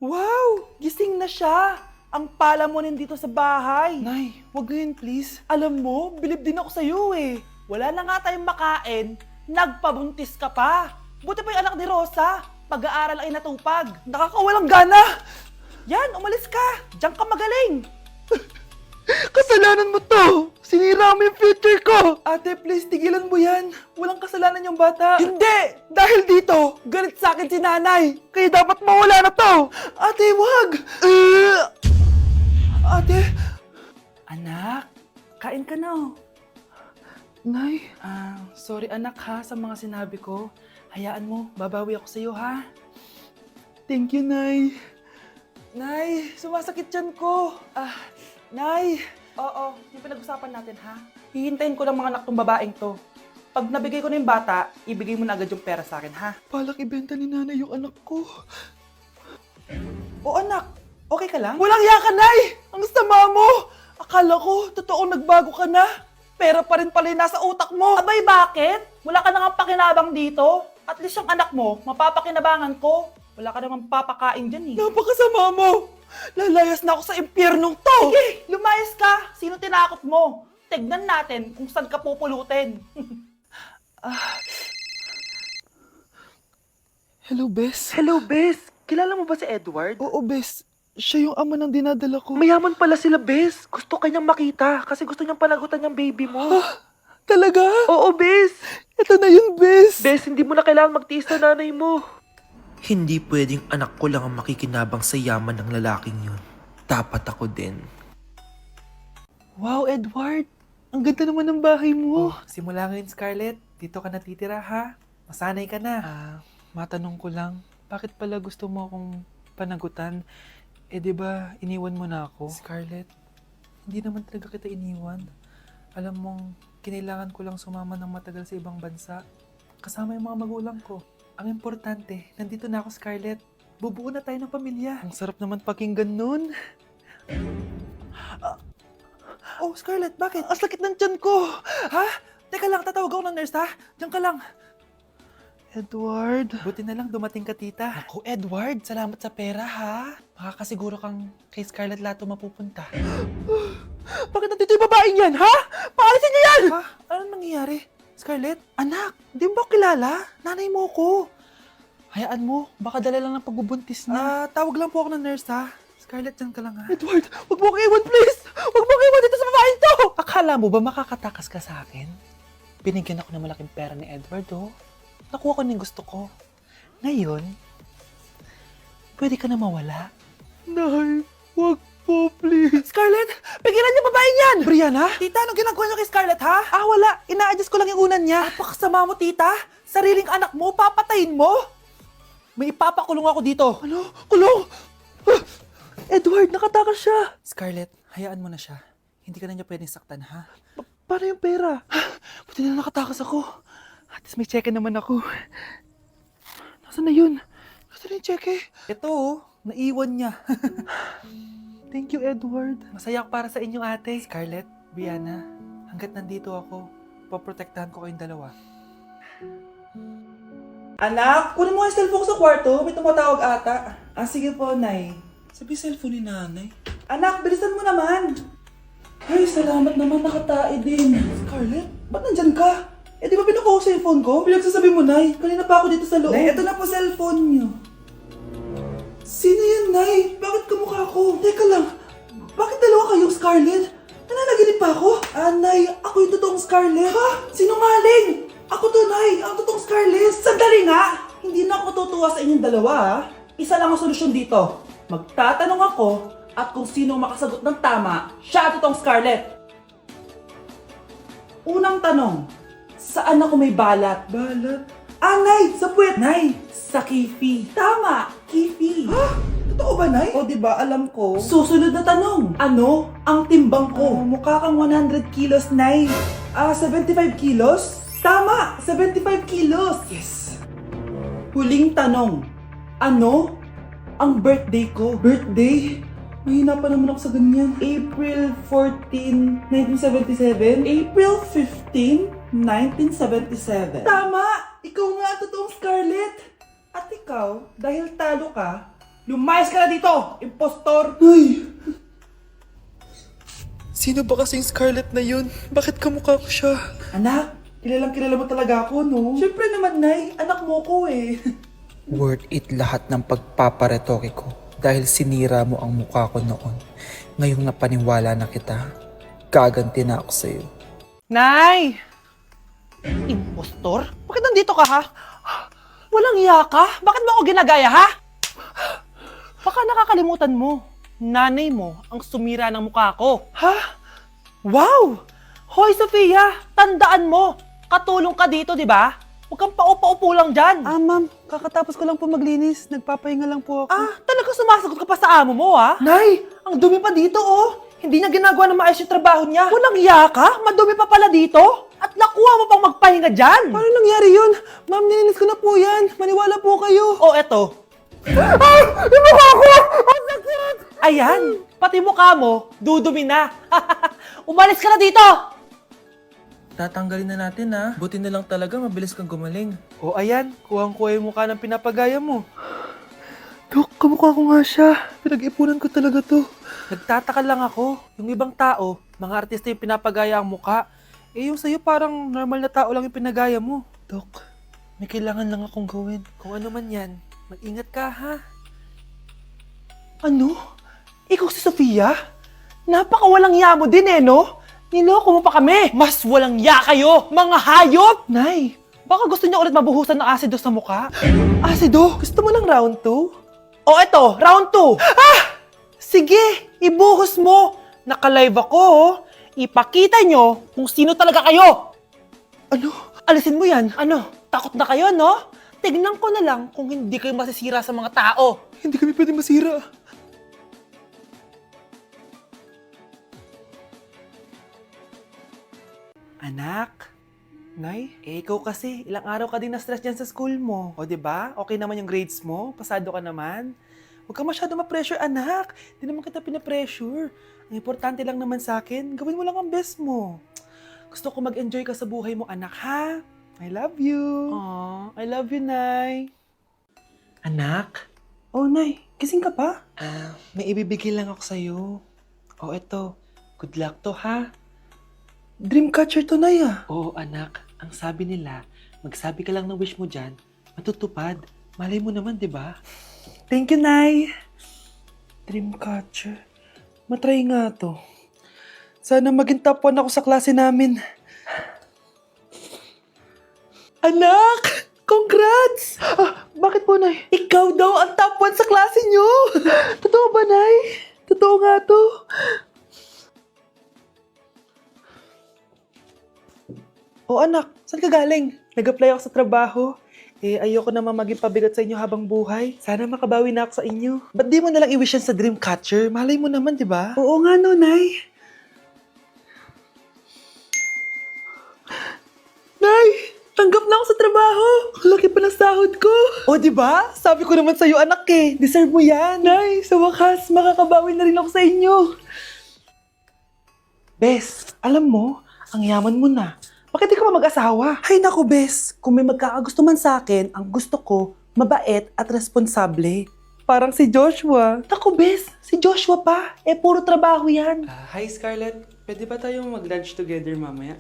Wow! Gising na siya! Ang pala mo nandito sa bahay. Nay, wag ngayon please. Alam mo, bilib din ako sa'yo eh. Wala na nga tayong makain, nagpabuntis ka pa. Buti pa yung anak ni Rosa, pag-aaral ay natupag. Nakakawalang gana! Yan, umalis ka! Diyan ka magaling! Kasalanan mo to! Sinira mo yung future ko! Ate, please, tigilan mo yan. Walang kasalanan yung bata. Hindi! Dahil dito, galit sa akin si nanay! Kaya dapat mawala na to! Ate, wag! Ate! Anak, kain ka na oh. Nay, Sorry anak ha sa mga sinabi ko. Hayaan mo, babawi ako sa'yo ha. thank you, Nay. Nay, sumasakit yan ko. Nay. Oo, yung pinag-usapan natin ha. Hihintayin ko ng mga anak tong babaeng to. Pag nabigay ko na yung bata, ibigay mo na agad yung pera sa akin ha. Balak ibenta ni nanay yung anak ko. O anak, okay ka lang? Walang iya ka, Nay! Ang sama mo! Akala ko, totoong nagbago ka na. Pera pa rin pala yung nasa utak mo. Abay, bakit? Wala ka nang pakinabang dito. At least yung anak mo, mapapakinabangan ko. Wala ka namang papakain dyan eh. Napakasama mo! Lalayas na ako sa impyernong to! Sige, lumayas ka. Sino tinakot mo? Tignan natin kung saan ka pupulutin. Hello, Bes. Hello, Bes! Kilala mo ba si Edward? Oo, Bes. Siya yung ama ng dinadala ko. Mayaman pala sila, Bes. Gusto kanyang makita kasi gusto niyang panagutan yung baby mo. Talaga? Oo, Bes! Ito na yun, Bes. Bes, hindi mo na kailangan magtiis na nanay mo. Hindi pwedeng anak ko lang ang makikinabang sa yaman ng lalaking yun. Dapat ako din. Wow, Edward. Ang ganda naman ng bahay mo. Simula ngayon, Scarlett. Dito ka natitira, ha? Masanay ka na. Matanong ko lang, bakit pala gusto mo akong panagutan? Eh, di ba iniwan mo na ako? Scarlett, hindi naman talaga kita iniwan. Alam mong, kinailangan ko lang sumama ng matagal sa ibang bansa. Kasama yung mga magulang ko. Ang importante, nandito na ako, Scarlett. Bubuo na tayo ng pamilya. Ang sarap naman pakinggan nun. Oh, Scarlett, bakit? Ang sakit ng tiyan ko. Ha? Teka lang, tatawag ako ng nurse, ha? Diyan ka lang. Edward. Buti na lang dumating ka, tita. Ako, Edward, salamat sa pera, ha? Makakasiguro kang kay Scarlett Lato mapupunta. Bakit nandito yung babaeng yan, ha? Paalisin niyo yan! Ha? Anong nangyayari? Scarlett? Anak, di mo ba kilala? Nanay mo ko. Hayaan mo, baka dala lang ng pagbubuntis niya. Tawag lang po ako ng nurse, ha? Scarlett, diyan ka lang, ha? Edward, wag mo kang iwan, please! Wag mo kang iwan dito sa babaeng to! Akala mo ba makakatakas ka sa akin? Binigyan ako ng malaking pera ni Edward, oh. Nakuha ko ng gusto ko. Ngayon, pwede ka na mawala. Nay, wag po, please. Scarlett, pigilan niyo babaeng yan! Brianna? Tita, anong ginagawa niyo kay Scarlett, ha? Wala. Ina-adjust ko lang yung unan niya. Napakasama mo, tita. Sariling anak mo, papatayin mo. May ipapakulong ako dito. Ano? Kulong! Edward, nakatakas siya. Scarlett, hayaan mo na siya. Hindi ka na niya pwedeng saktan, ha? Paano yung pera? Buti na nakatakas ako. At least may cheque naman ako. Nasaan na yun? Nasaan na yung cheque? Ito, naiwan niya. Thank you, Edward. Masaya ako para sa inyo, ate. Scarlett, Brianna, hanggat nandito ako, poprotektahan ko kayong dalawa. Anak, kunin mo ang cellphone ko sa kwarto. May tumatawag ata. Sige po, Nay. Sabi cellphone ni nanay. Anak, bilisan mo naman. Ay, salamat naman, nakatae din. Scarlett, ba't nandyan ka? Eh, di ba pinukuha ko sa cellphone ko? Pinagsasabi mo, Nay. Kanina pa ako dito sa loob. Nay, eto na po cellphone niyo. Sino yan, Nay? Bakit kamukha ko? Teka lang, bakit dalawa kayong Scarlett? Nananaginip pa ako? Nay, ako yung totoong Scarlett. Ha? Sinungaling! Ako to, Nay, ang totoong Scarlett. Sandali nga! Hindi na ako tutuwa sa inyong dalawa, ha? Isa lang ang solusyon dito. Magtatanong ako at kung sino ang makasagot ng tama, siya ang totoong Scarlett. Unang tanong, saan ako may balat? Balat? Nay, sa puwet. Nay, sa kifi. Tama, kifi. Ha? Totoo ba, Nay? O, diba, alam ko. Susunod na tanong. Ano ang timbang ko? Mukha kang 100 kilos, Nay. 75 kilos? Tama, 75 kilos. Yes. Huling tanong. Ano ang birthday ko? Birthday? Mahina pa naman ako sa ganyan. April 14, 1977? April 15, 1977. Tama! Ikaw nga ang totoong Scarlett! At ikaw, dahil talo ka, Lumayas ka na dito, impostor! Ay! Sino ba kasing Scarlett na yun? Bakit kamukha ko siya? Anak, kilalang kilala mo talaga ako, no? Siyempre naman, Nay. Anak mo ko eh. Worth it lahat ng pagpaparetoke ko dahil sinira mo ang mukha ko noon. Ngayong napaniwala na kita, gaganti na ako sa'yo. Nay! Impostor? Bakit nandito ka, ha? Walang iya ka? Bakit mo ako ginagaya, ha? Baka nakakalimutan mo. Nanay mo ang sumira ng mukha ko. Ha? Wow! Hoy, Sofia! Tandaan mo! Katulong ka dito, di ba? Huwag kang paupa-upo lang dyan. Ma'am. Kakatapos ko lang po maglinis. Nagpapahinga lang po ako. Talaga sumasagot ka pa sa amo mo, ha? Nay! Ang dumi pa dito, oh! Hindi niya ginagawa ng maayos yung trabaho niya. Walang iya ka? Madumi pa pala dito? At nakuha mo pang magpahinga dyan? Paano nangyari yun? Ma'am, nilinis ko na po yan. Maniwala po kayo. Oh, eto. Yung mukha ko! Ang sakit! Ayan, pati mukha mo, dudumi na. Umalis ka na dito! Tatanggalin na natin ha. Buti na lang talaga mabilis kang gumaling. O ayan, kuhang-kuha yung mukha ng pinapagaya mo. Dok, kamukha ko nga siya. Pinag-ipunan ko talaga to. Nagtataka lang ako, yung ibang tao, mga artista yung pinapagaya ang mukha. Eh yung sa'yo parang normal na tao lang yung pinagaya mo. Dok, may kailangan lang akong gawin. Kung ano man yan, mag-ingat ka ha. Ano? Ikaw si Sofia? Napakawalang ya mo din eh, no? Niloko mo pa kami! Mas walang ya kayo, mga hayop! Nay, baka gusto niya ulit mabuhusan ng asido sa mukha? Asido? Gusto mo ng round 2? O eto, round 2! Sige, ibuhos mo! Naka-live ako, oh. Ipakita nyo kung sino talaga kayo! Ano? Alisin mo yan. Ano? Takot na kayo, no? Tignan ko na lang kung hindi kayo masisira sa mga tao. Hindi kami pwede masira. Anak, Nay, ikaw kasi, ilang araw ka din na-stress dyan sa school mo. O, di ba? Okay naman yung grades mo? Pasado ka naman? Huwag ka masyado ma-pressure, anak. Di naman kita pina-pressure. Ang importante lang naman sa akin, gawin mo lang ang best mo. Gusto ko mag-enjoy ka sa buhay mo, anak, ha? I love you. Aww, I love you, Nay. Anak? Oh, Nay, gising ka pa? May ibibigay lang ako sa'yo. O, eto. Good luck to, ha? Dreamcatcher to, Nay, ah. Oo, anak. Ang sabi nila, magsabi ka lang ng wish mo dyan, matutupad. Malay mo naman, di ba? Thank you, Nay. Dreamcatcher. Matry nga to. Sana maging top 1 ako sa klase namin. Anak! Congrats! Bakit po, Nay? Ikaw daw ang top 1 sa klase nyo! Totoo ba, Nay? Totoo nga to. O anak, saan ka galing? Nag-apply ako sa trabaho. Ayoko naman maging pabigat sa inyo habang buhay. Sana makabawi na ako sa inyo. Ba't di mo nalang i-wish yan sa Dreamcatcher? Malay mo naman, di ba? Oo nga no, Nay. Nay! Tanggap na ako sa trabaho! Ang laki pa ng sahod ko! O, di ba? Sabi ko naman sa'yo, anak eh. Deserve mo yan. Nay, sa wakas, makakabawi na rin ako sa inyo. Bes, alam mo, ang yaman mo na. Bakit di ka pa mag-asawa? Ay naku, Bes. Kung may magkakagusto man sa akin, ang gusto ko, mabait at responsable. Parang si Joshua. Naku, Bes. Si Joshua pa. Puro trabaho yan. Hi Scarlett, pwede ba tayong mag-lunch together mamaya?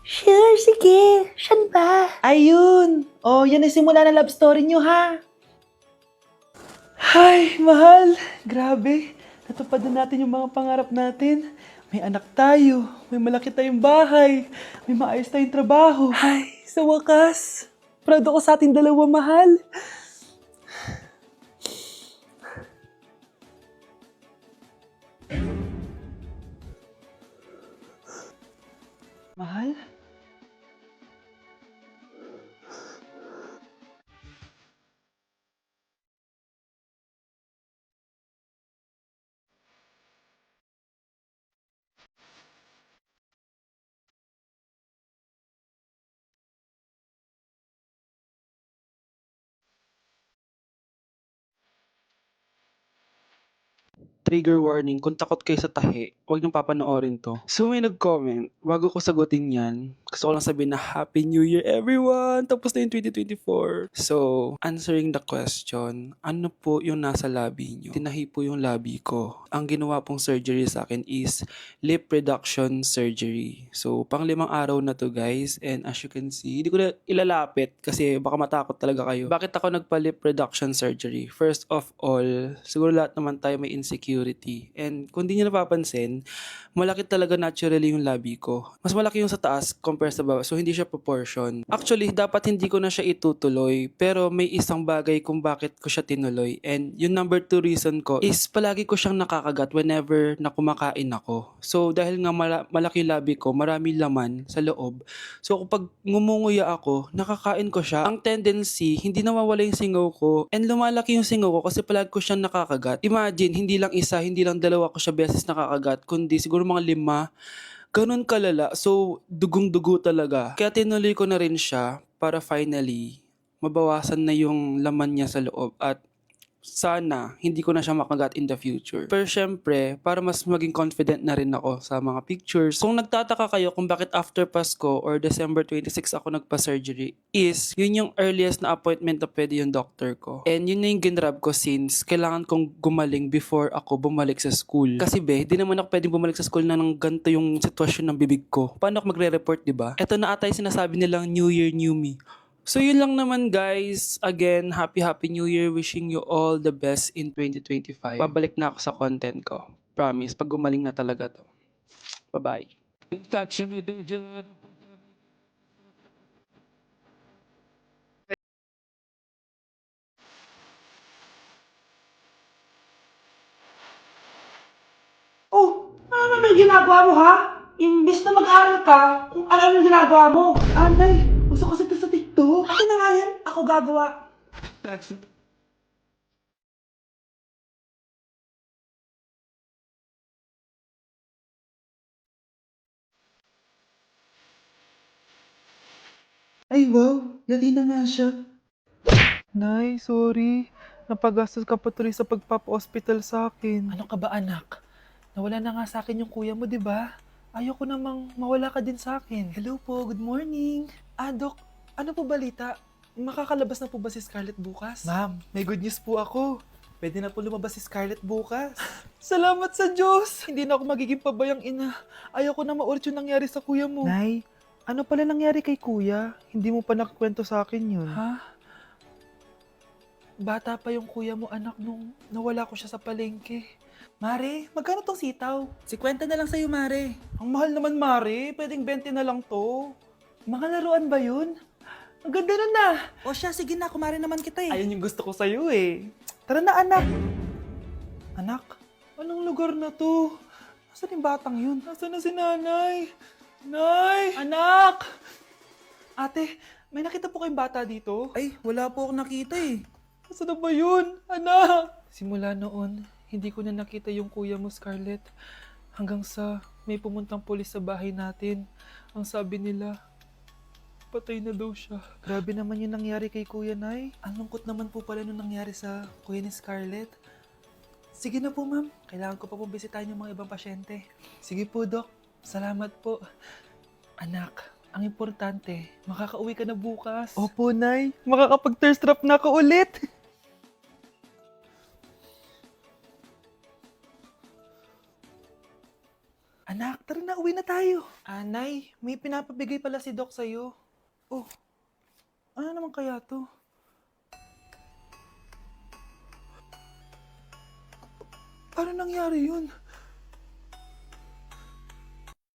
Sure, sige. Siyan ba? Ayun. Oh, yan ay simula na love story nyo, ha? Ay, mahal. Grabe. Natupad na natin yung mga pangarap natin. May anak tayo. May malaki tayong bahay. May maayos tayong trabaho. Ay, sa wakas. Proud ako sa ating dalawa, mahal. Mahal? trigger warning, kung takot kayo sa tahi, huwag niyong papanoorin to. So may nag-comment, bago ko sagutin yan, gusto ko lang sabihin na Happy New Year everyone! Tapos na yung 2024. So, answering the question, ano po yung nasa labi niyo? Tinahi po yung labi ko. Ang ginawa pong surgery sa akin is lip reduction surgery. So, pang 5 araw na to guys, and as you can see, hindi ko na ilalapit kasi baka matakot talaga kayo. Bakit ako nagpa-lip reduction surgery? First of all, siguro lahat naman tayo may insecurity. And kung di nyo napapansin, malaki talaga naturally yung labi ko. Mas malaki yung sa taas compare sa baba. So, hindi siya proportion. Actually, dapat hindi ko na siya itutuloy. Pero may isang bagay kung bakit ko siya tinuloy. And yung number 2 reason ko is palagi ko siyang nakakagat whenever na kumakain ako. So, dahil nga malaki yung labi ko, marami laman sa loob. So, kapag ngumunguya ako, nakakain ko siya. Ang tendency, hindi nawawala yung singaw ko. And lumalaki yung singaw ko kasi palagi ko siyang nakakagat. Imagine, hindi lang isa, hindi lang dalawa ko siya beses nakakagat, kundi siguro mga 5. Ganun kalala. So, dugong-dugo talaga. Kaya tinuloy ko na rin siya para finally mabawasan na yung laman niya sa loob at sana hindi ko na siya makagat in the future. Pero syempre, para mas maging confident na rin ako sa mga pictures. Kung nagtataka kayo kung bakit after Pasko or December 26 ako nagpa-surgery, is yun yung earliest na appointment na pwede yung doctor ko. And yun na yung ginrab ko since kailangan kong gumaling before ako bumalik sa school. Kasi di naman ako pwedeng bumalik sa school na nang ganito yung sitwasyon ng bibig ko. Paano ako magre-report, diba? Ito na ata yung sinasabi nilang New Year, New Me. So yun lang naman guys. Again, happy New Year. Wishing you all the best in 2025. Babalik na ako sa content ko. Promise, pag gumaling na talaga to. Bye-bye. Oh, ano naman yung ginagawa mo ha? Imbis na mag-aral ka, kung ano yung ginagawa mo. Anay, gusto kasi ito sa TikTok. Akin na nga yan, ako gagawa. Ay wow, lali na nga siya. Nay, sorry. Napagastos ka pa tuloy sa pagpapa-hospital sa akin. Ano ka ba anak? Nawala na nga sa akin yung kuya mo, di ba? Ayoko namang mawala ka din sa akin. Hello po, good morning. Dok, ano po balita? Makakalabas na po ba si Scarlett bukas? Ma'am, may good news po ako. Pwede na po lumabas si Scarlett bukas. Salamat sa Diyos! Hindi na ako magiging pabayang ina. Ayoko na maulit yung nangyari sa kuya mo. Nay, ano pala nangyari kay kuya? Hindi mo pa nakakwento sa akin yun. Ha? Bata pa yung kuya mo anak nung nawala ko siya sa palengke. Mare, magkano tong sitaw? 50 na lang sa'yo, Mare. Ang mahal naman, Mare. Pwedeng 20 na lang to. Mga laruan ba yun? Ang ganda nun na. O siya, sige na. Kumare naman kita eh. Ayun yung gusto ko sa'yo eh. Tara na, anak. Anak, anong lugar na to? Nasaan yung batang yun? Nasaan na si nanay? Nay! Anak! Ate, may nakita po kayong bata dito? Ay, wala po akong nakita eh. Nasaan na ba yun? Anak! Simula noon, hindi ko na nakita yung kuya mo, Scarlett. Hanggang sa may pumuntang pulis sa bahay natin. Ang sabi nila, patay na daw siya. Grabe naman yung nangyari kay Kuya Nay. Ang lungkot naman po pala nung nangyari sa kuya ni Scarlett. Sige na po, ma'am. Kailangan ko pa pong bisitahin yung mga ibang pasyente. Sige po, Dok. Salamat po. Anak, ang importante, makakauwi ka na bukas. Opo, Nay. Makakapag-thirst trap na ako ulit. Anak, tara na, uwi na tayo. Nay, may pinapabigay pala si Doc sa'yo. Oh, ano naman kaya to? Paano nangyari yun?